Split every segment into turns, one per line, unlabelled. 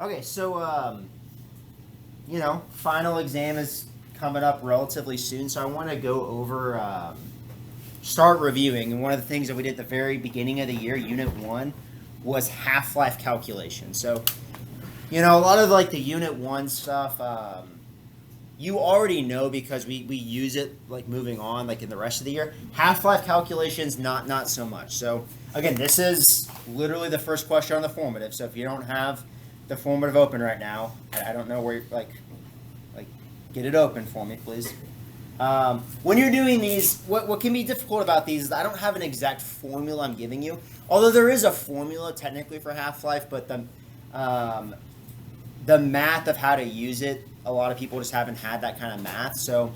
Okay, so final exam is coming up relatively soon, so I want to go over start reviewing. And one of the things that we did at the very beginning of the year, Unit One, was half-life calculation. So, a lot of like the Unit One stuff. You already know because we use it like moving on like in the rest of the year. Half-life calculations not so much. So again, this is literally the first question on the formative. So if you don't have the formative open right now, I don't know where like get it open for me, please. When you're doing these, what can be difficult about these is I don't have an exact formula I'm giving you. Although there is a formula technically for half-life, but the math of how to use it, a lot of people just haven't had that kind of math. So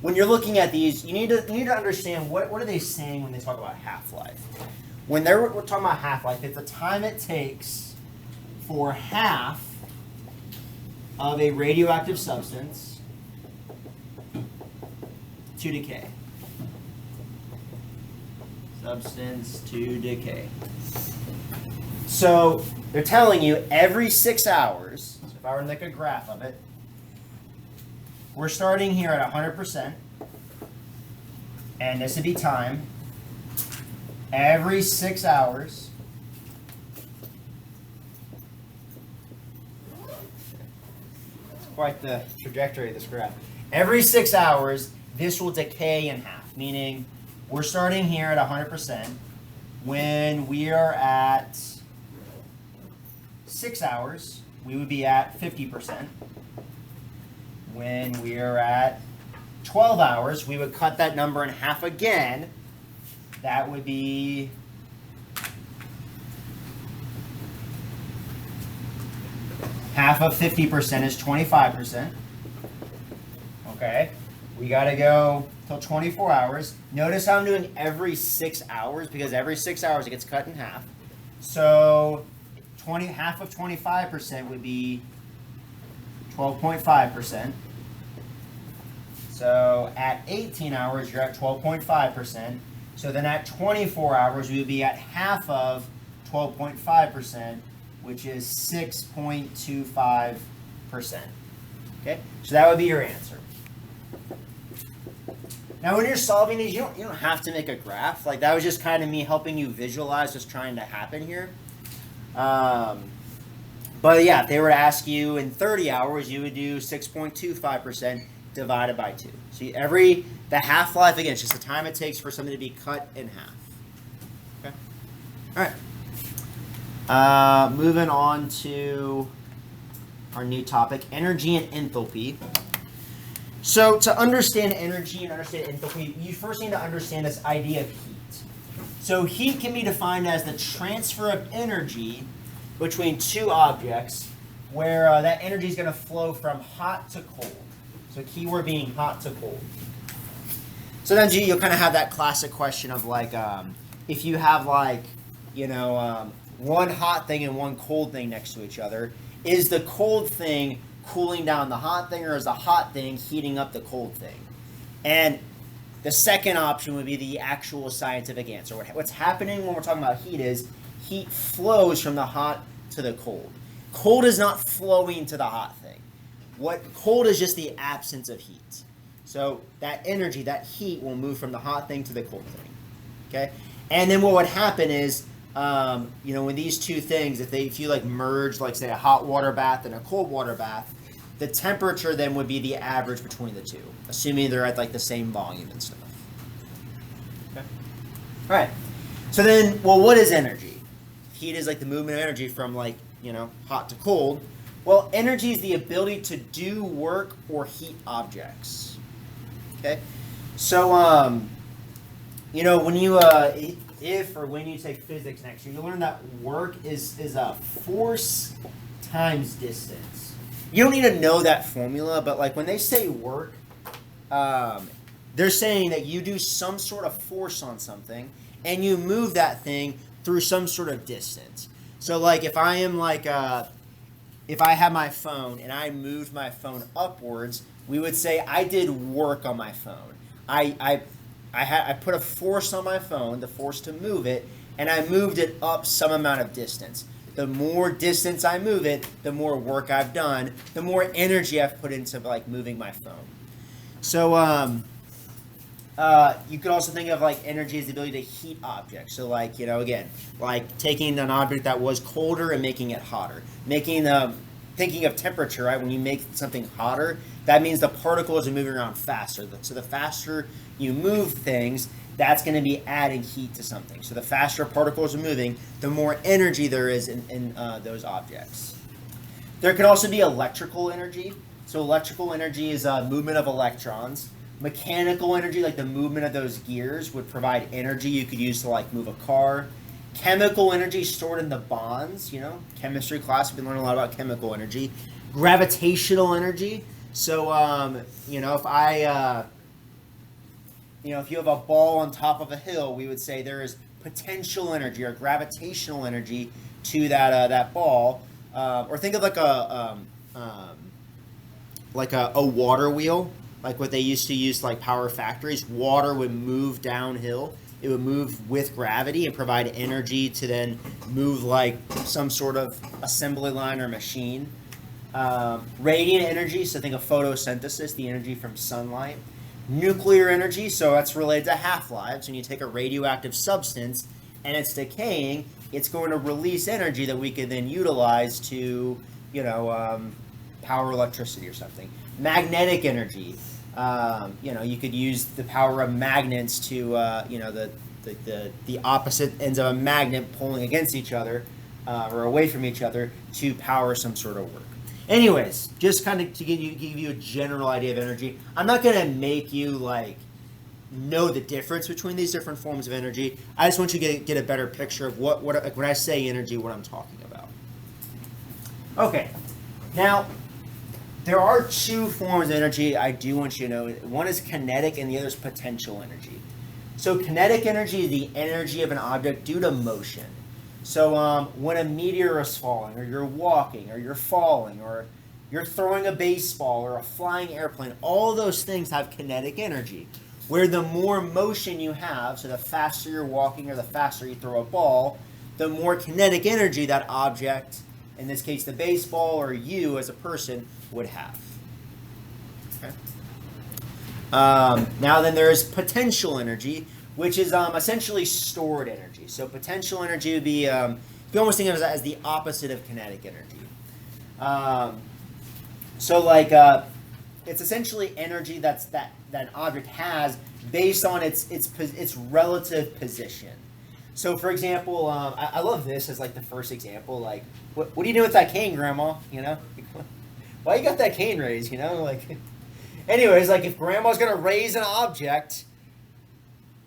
when you're looking at these, you need to understand what are they saying when they talk about half-life. When we're talking about half-life, it's the time it takes for half of a radioactive substance to decay. Substance to decay. So they're telling you every 6 hours, so if I were to make a graph of it, we're starting here at 100%, and this would be time. Every 6 hours, it's quite the trajectory of this graph. Every 6 hours, this will decay in half, meaning we're starting here at 100%. When we are at 6 hours, we would be at 50%. When we are at 12 hours, we would cut that number in half again. That would be half of 50% is 25%. Okay, we got to go till 24 hours. Notice how I'm doing every 6 hours because every 6 hours it gets cut in half. So half of 25% would be 12.5%. So at 18 hours, you're at 12.5%. So then at 24 hours, we would be at half of 12.5%, which is 6.25%. Okay, so that would be your answer. Now, when you're solving these, you don't have to make a graph. Like that was just kind of me helping you visualize what's trying to happen here. But yeah, if they were to ask you in 30 hours, you would do 6.25% divided by 2. See, the half-life, again, it's just the time it takes for something to be cut in half. Okay? All right. Moving on to our new topic, energy and enthalpy. So to understand energy and understand enthalpy, you first need to understand this idea of heat. So heat can be defined as the transfer of energy between two objects where that energy is going to flow from hot to cold. So keyword being hot to cold. So then you'll kind of have that classic question of like, if you have like, one hot thing and one cold thing next to each other, is the cold thing cooling down the hot thing or is the hot thing heating up the cold thing? And the second option would be the actual scientific answer. What's happening when we're talking about heat is heat flows from the hot to the cold. Cold is not flowing to the hot thing. What cold is just the absence of heat. So that energy, that heat will move from the hot thing to the cold thing. Okay? And then what would happen is, when these two things, if you like merge, like say a hot water bath and a cold water bath, the temperature then would be the average between the two, assuming they're at like the same volume and stuff. Okay. All right. So then, what is energy? Heat is like the movement of energy from like, hot to cold. Well, energy is the ability to do work or heat objects. Okay. So, when you when you take physics next year, you learn that work is a force times distance. You don't need to know that formula, but like when they say work, they're saying that you do some sort of force on something and you move that thing through some sort of distance. So like if I am like if I have my phone and I moved my phone upwards, we would say I did work on my phone. I put a force on my phone, the force to move it, and I moved it up some amount of distance. the more distance I move it, the more work I've done, the more energy I've put into like moving my phone. So you could also think of like energy as the ability to heat objects. So like, again, like taking an object that was colder and making it hotter. Thinking of temperature, right? When you make something hotter, that means the particles are moving around faster. So the faster you move things, that's going to be adding heat to something. So the faster particles are moving, the more energy there is in those objects. There can also be electrical energy. So electrical energy is movement of electrons. Mechanical energy, like the movement of those gears, would provide energy you could use to like move a car. Chemical energy stored in the bonds, chemistry class, we've been learning a lot about chemical energy. Gravitational energy. So, if if you have a ball on top of a hill, we would say there is potential energy or gravitational energy to that ball. Or think of like a water wheel, like what they used to use like power factories. Water would move downhill. It would move with gravity and provide energy to then move like some sort of assembly line or machine. Radiant energy, so think of photosynthesis, the energy from sunlight. Nuclear energy, so that's related to half-lives. When you take a radioactive substance and it's decaying, it's going to release energy that we could then utilize to, power electricity or something. Magnetic energy. You could use the power of magnets to, the opposite ends of a magnet pulling against each other or away from each other to power some sort of work. Anyways, just kind of to give you a general idea of energy. I'm not going to make you like know the difference between these different forms of energy. I just want you to get a better picture of what like when I say energy, what I'm talking about. Okay, now there are two forms of energy I do want you to know. One is kinetic and the other is potential energy. So kinetic energy is the energy of an object due to motion. So when a meteor is falling, or you're walking, or you're falling, or you're throwing a baseball, or a flying airplane, all those things have kinetic energy. Where the more motion you have, so the faster you're walking or the faster you throw a ball, the more kinetic energy that object, in this case the baseball, or you as a person, would have. Okay. Now then there is potential energy, which is essentially stored energy. So potential energy would be, you can almost think of it as the opposite of kinetic energy. It's essentially energy that an object has based on its relative position. So for example, I love this as like the first example. Like, what do you do with that cane, Grandma? Why you got that cane raised? Anyways, like if Grandma's gonna raise an object,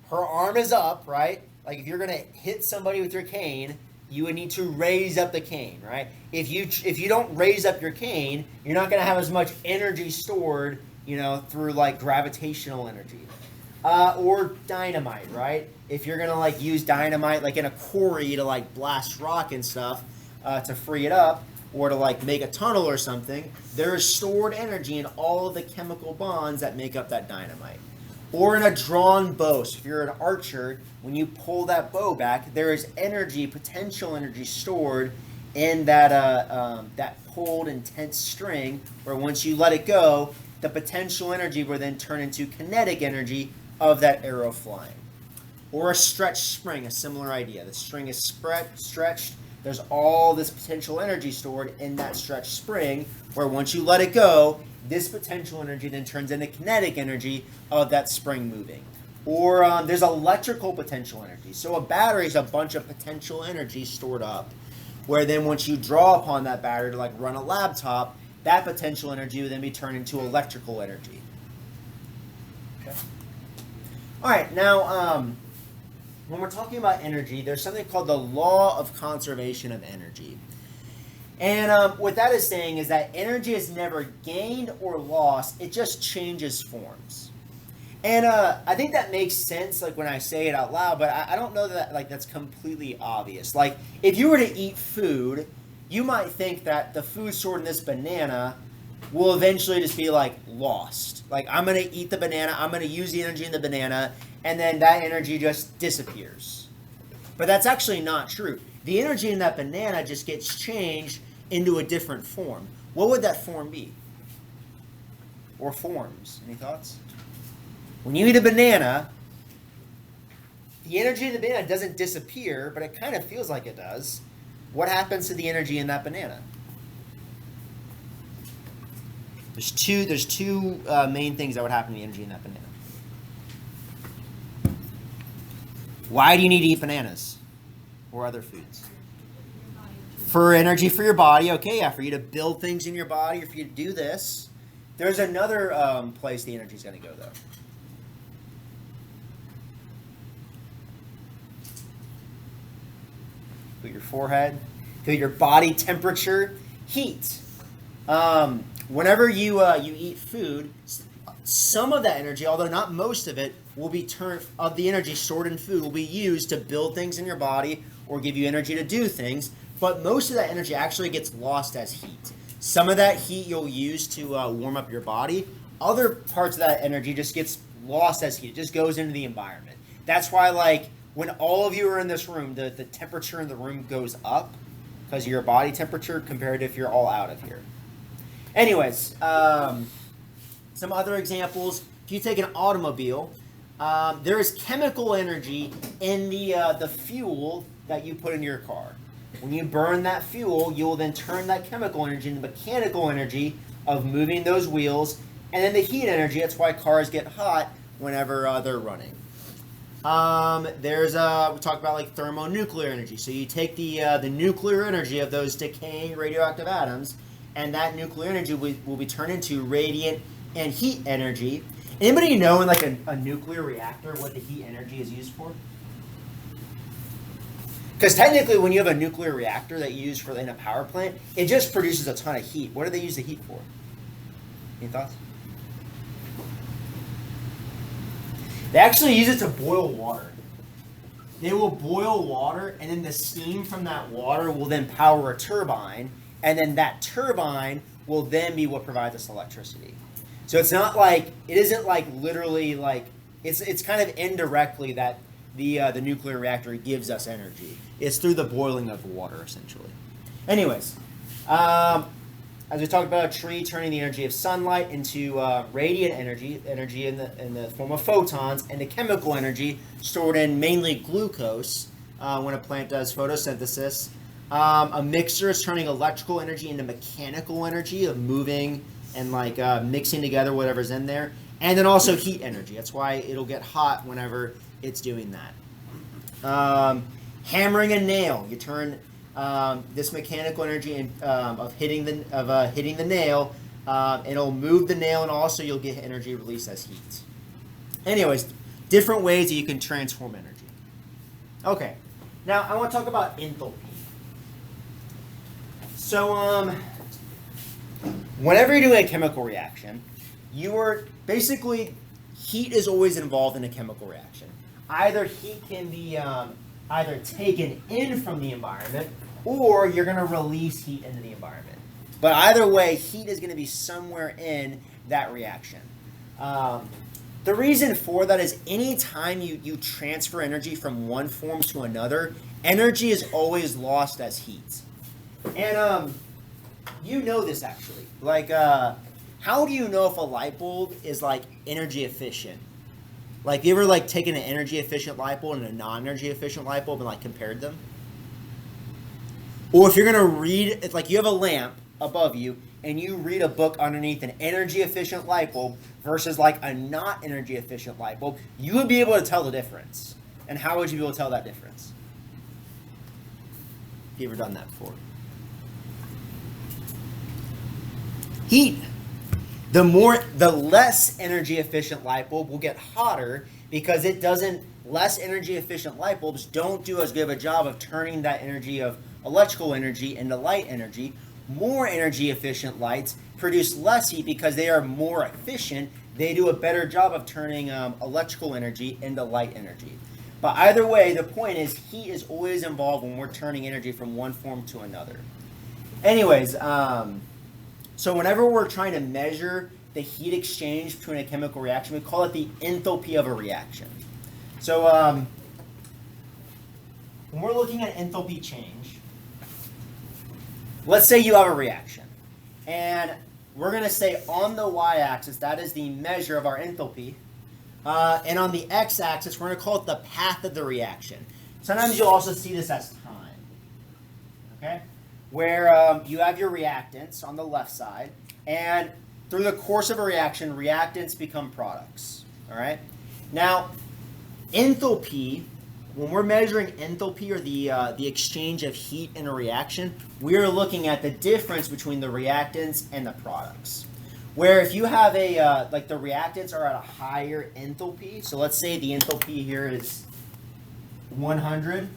her arm is up, right? Like if you're gonna hit somebody with your cane, you would need to raise up the cane, right? If you don't raise up your cane, you're not gonna have as much energy stored, through like gravitational energy. Or dynamite, right? If you're gonna like use dynamite like in a quarry to like blast rock and stuff to free it up, or to like make a tunnel or something, there is stored energy in all of the chemical bonds that make up that dynamite. Or in a drawn bow. So if you're an archer, when you pull that bow back, there is energy, potential energy stored in that pulled intense string, where once you let it go, the potential energy will then turn into kinetic energy of that arrow flying. Or a stretched spring, a similar idea. The string is stretched. There's all this potential energy stored in that stretched spring, where once you let it go, this potential energy then turns into kinetic energy of that spring moving. Or there's electrical potential energy. So a battery is a bunch of potential energy stored up, where then once you draw upon that battery to like run a laptop, that potential energy will then be turned into electrical energy. Okay. All right, now when we're talking about energy, there's something called the law of conservation of energy. And what that is saying is that energy is never gained or lost, it just changes forms. And I think that makes sense, like when I say it out loud, but I don't know that like that's completely obvious. Like if you were to eat food, you might think that the food stored in this banana will eventually just be like lost. Like I'm going to eat the banana, I'm going to use the energy in the banana, and then that energy just disappears. But that's actually not true. the energy in that banana just gets changed into a different form. What would that form be? Or forms? Any thoughts? When you eat a banana, the energy in the banana doesn't disappear, but it kind of feels like it does. What happens to the energy in that banana? There's two main things that would happen to the energy in that banana. Why do you need to eat bananas or other foods? For energy for your body, okay, yeah, for you to build things in your body, or for you to do this. There's another place the energy is going to go, though. Feel your forehead, feel your body temperature, heat. Whenever you eat food, some of that energy, although not most of it, will be the energy stored in food will be used to build things in your body or give you energy to do things. But most of that energy actually gets lost as heat. Some of that heat you'll use to warm up your body. Other parts of that energy just gets lost as heat. It just goes into the environment. That's why, like, when all of you are in this room, the temperature in the room goes up because of your body temperature compared to if you're all out of here. Anyways, some other examples. If you take an automobile, there is chemical energy in the fuel that you put in your car. When you burn that fuel, you will then turn that chemical energy into mechanical energy of moving those wheels, and then the heat energy. That's why cars get hot whenever they're running. We talk about like thermonuclear energy. So you take the nuclear energy of those decaying radioactive atoms, and that nuclear energy will be turned into radiant and heat energy. Anybody know in like a nuclear reactor what the heat energy is used for? Because technically, when you have a nuclear reactor that you use in a power plant, it just produces a ton of heat. What do they use the heat for? Any thoughts? They actually use it to boil water. They will boil water, and then the steam from that water will then power a turbine, and then that turbine will then be what provides us electricity. So it isn't like literally like, it's kind of indirectly that the nuclear reactor gives us energy. It's through the boiling of water, essentially. Anyways, as we talked about a tree turning the energy of sunlight into radiant energy in the form of photons, and the chemical energy stored in mainly glucose when a plant does photosynthesis. A mixer is turning electrical energy into mechanical energy of moving and like mixing together whatever's in there. And then also heat energy. That's why it'll get hot whenever it's doing that. Hammering a nail, you turn this mechanical energy of hitting the nail. It'll move the nail, and also you'll get energy released as heat. Anyways, different ways that you can transform energy. Okay, now I want to talk about enthalpy. So, whenever you're doing a chemical reaction, heat is always involved in a chemical reaction. Either heat can be either taken in from the environment, or you're going to release heat into the environment. But either way, heat is going to be somewhere in that reaction. The reason for that is anytime you transfer energy from one form to another, energy is always lost as heat. And you know this actually. Like, how do you know if a light bulb is like energy efficient? Like, you ever like taken an energy efficient light bulb and a non-energy efficient light bulb and like compared them? Or if you're gonna read, it's like you have a lamp above you and you read a book underneath an energy efficient light bulb versus like a not energy efficient light bulb, you would be able to tell the difference. And how would you be able to tell that difference? Have you ever done that before? Heat. The less energy efficient light bulb will get hotter because less energy efficient light bulbs don't do as good of a job of turning that energy of electrical energy into light energy. More energy efficient lights produce less heat because they are more efficient. They do a better job of turning electrical energy into light energy. But either way, the point is heat is always involved when we're turning energy from one form to another. Anyways, so whenever we're trying to measure the heat exchange between a chemical reaction, we call it the enthalpy of a reaction. So when we're looking at enthalpy change, let's say you have a reaction. And we're going to say on the y-axis, that is the measure of our enthalpy. And on the x-axis, we're going to call it the path of the reaction. Sometimes you'll also see this as time. Okay? Where you have your reactants on the left side. And through the course of a reaction, reactants become products. All right? Now, enthalpy, when we're measuring enthalpy, or the exchange of heat in a reaction, we're looking at the difference between the reactants and the products. Where if you have like the reactants are at a higher enthalpy, so let's say the enthalpy here is 100,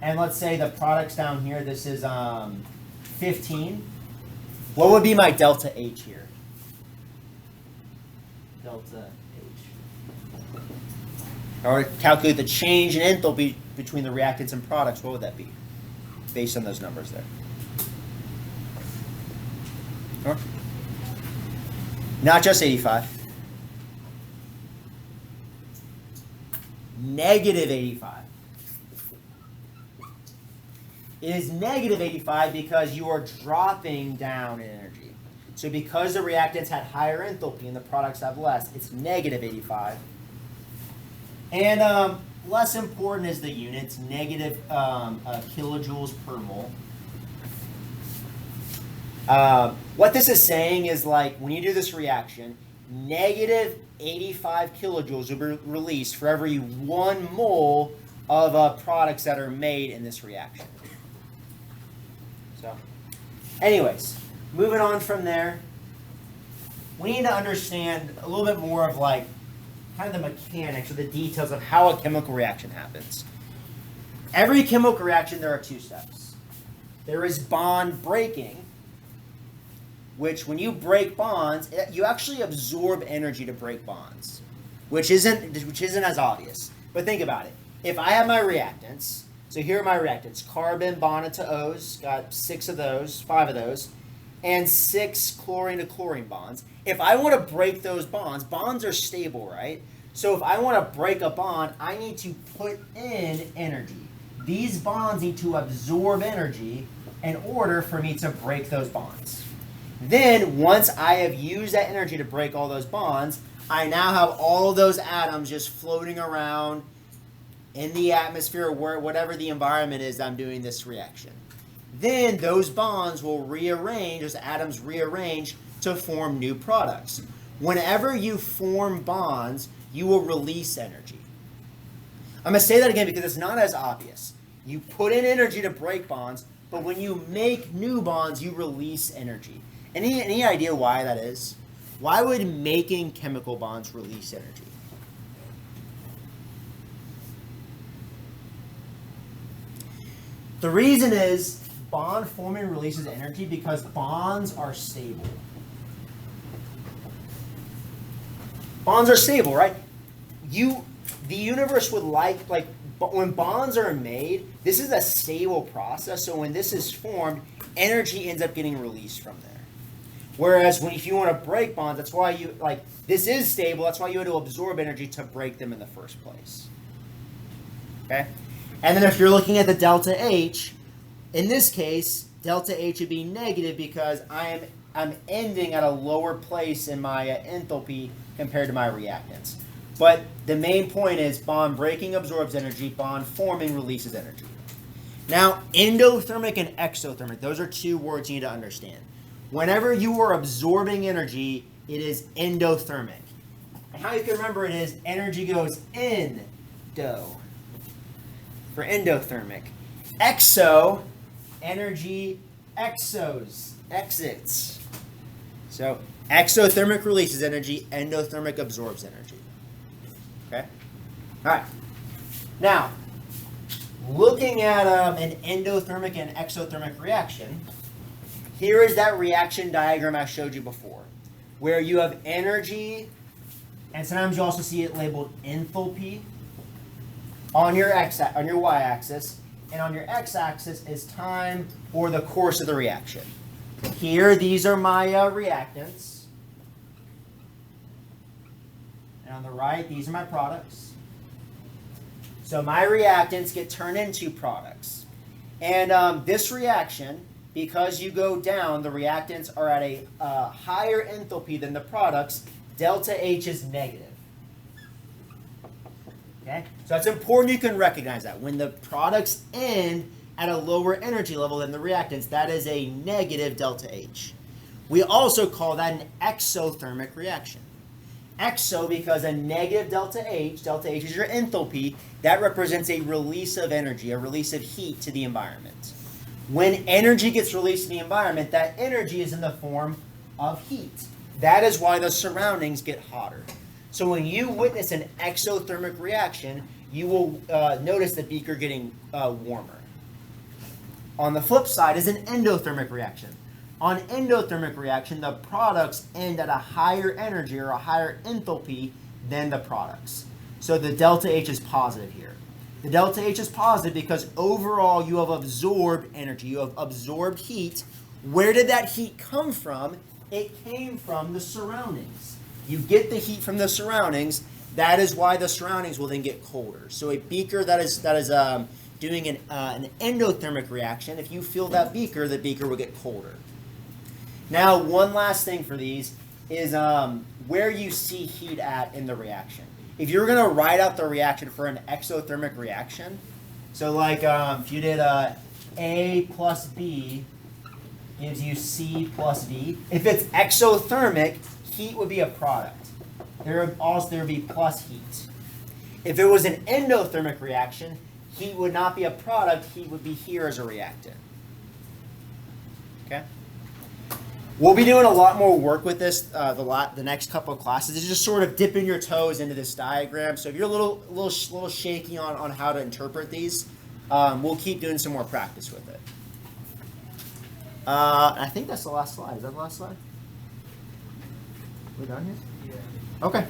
and let's say the products down here, this is 15. What would be my delta H here? Delta H. Or calculate the change in enthalpy between the reactants and products, what would that be? Based on those numbers there. Or not just 85. Negative 85. It is negative 85 because you are dropping down in energy. So because the reactants had higher enthalpy and the products have less, it's negative 85. And less important is the units, negative kilojoules per mole. What this is saying is, like, when you do this reaction, negative 85 kilojoules will be released for every 1 mole of products that are made in this reaction. So, anyways, moving on from there, we need to understand a little bit more of, like, kind of the mechanics or the details of how a chemical reaction happens. Every chemical reaction, there are 2 steps. There is bond breaking, which when you break bonds, you actually absorb energy to break bonds, which isn't as obvious. But think about it. If I have my reactants, so here are my reactants, carbon bonded to O's, got 6 of those, 5 of those, and 6 chlorine to chlorine bonds. If I want to break those bonds, bonds are stable, right? So if I want to break a bond, I need to put in energy. These bonds need to absorb energy in order for me to break those bonds. Then, once I have used that energy to break all those bonds, I now have all of those atoms just floating around in the atmosphere, or whatever the environment is that I'm doing this reaction. Then those bonds will rearrange, those atoms rearrange to form new products. Whenever you form bonds, you will release energy. I'm going to say that again because it's not as obvious. You put in energy to break bonds, but when you make new bonds, you release energy. Any idea why that is? Why would making chemical bonds release energy? The reason is bond forming releases energy because bonds are stable. Bonds are stable, right? The universe would like when bonds are made, this is a stable process, so when this is formed, energy ends up getting released from there. Whereas if you want to break bonds, that's why this is stable, that's why you had to absorb energy to break them in the first place. Okay? And then if you're looking at the delta H, in this case, delta H would be negative because I'm ending at a lower place in my enthalpy compared to my reactants. But the main point is bond breaking absorbs energy, bond forming releases energy. Now, endothermic and exothermic, those are 2 words you need to understand. Whenever you are absorbing energy, it is endothermic. And how you can remember it is energy goes endo for endothermic. Exo, energy exits. So exothermic releases energy, endothermic absorbs energy. Okay? All right. Now, looking at an endothermic and exothermic reaction, here is that reaction diagram I showed you before, where you have energy, and sometimes you also see it labeled enthalpy on your y-axis, and on your x-axis is time or the course of the reaction. Here, these are my reactants. And on the right, these are my products. So So my reactants get turned into products. And this reaction, because you go down, the reactants are at a higher enthalpy than the products, delta H is negative. Okay? So it's important you can recognize that. When the products end at a lower energy level than the reactants, that is a negative delta H. We also call that an exothermic reaction. Exo because a negative delta H is your enthalpy, that represents a release of energy, a release of heat to the environment. When energy gets released in the environment, that energy is in the form of heat. That is why the surroundings get hotter. So when you witness an exothermic reaction, you will notice the beaker getting warmer. On the flip side is an endothermic reaction. On endothermic reaction, the products end at a higher energy or a higher enthalpy than the products. So the delta H is positive here. The delta H is positive because overall you have absorbed energy. You have absorbed heat. Where did that heat come from? It came from the surroundings. You get the heat from the surroundings. That is why the surroundings will then get colder. So a beaker that is doing an endothermic reaction, if you fill that beaker, the beaker will get colder. Now, one last thing for these is where you see heat at in the reaction. If you're going to write out the reaction for an exothermic reaction, so like if you did A plus B gives you C plus D. If it's exothermic, heat would be a product. There would be plus heat. If it was an endothermic reaction, heat would not be a product, heat would be here as a reactant. Okay? We'll be doing a lot more work with this the next couple of classes. It's just sort of dipping your toes into this diagram. So if you're a little shaky on how to interpret these, we'll keep doing some more practice with it. I think that's the last slide. Is that the last slide? We're done here? Yeah. Okay.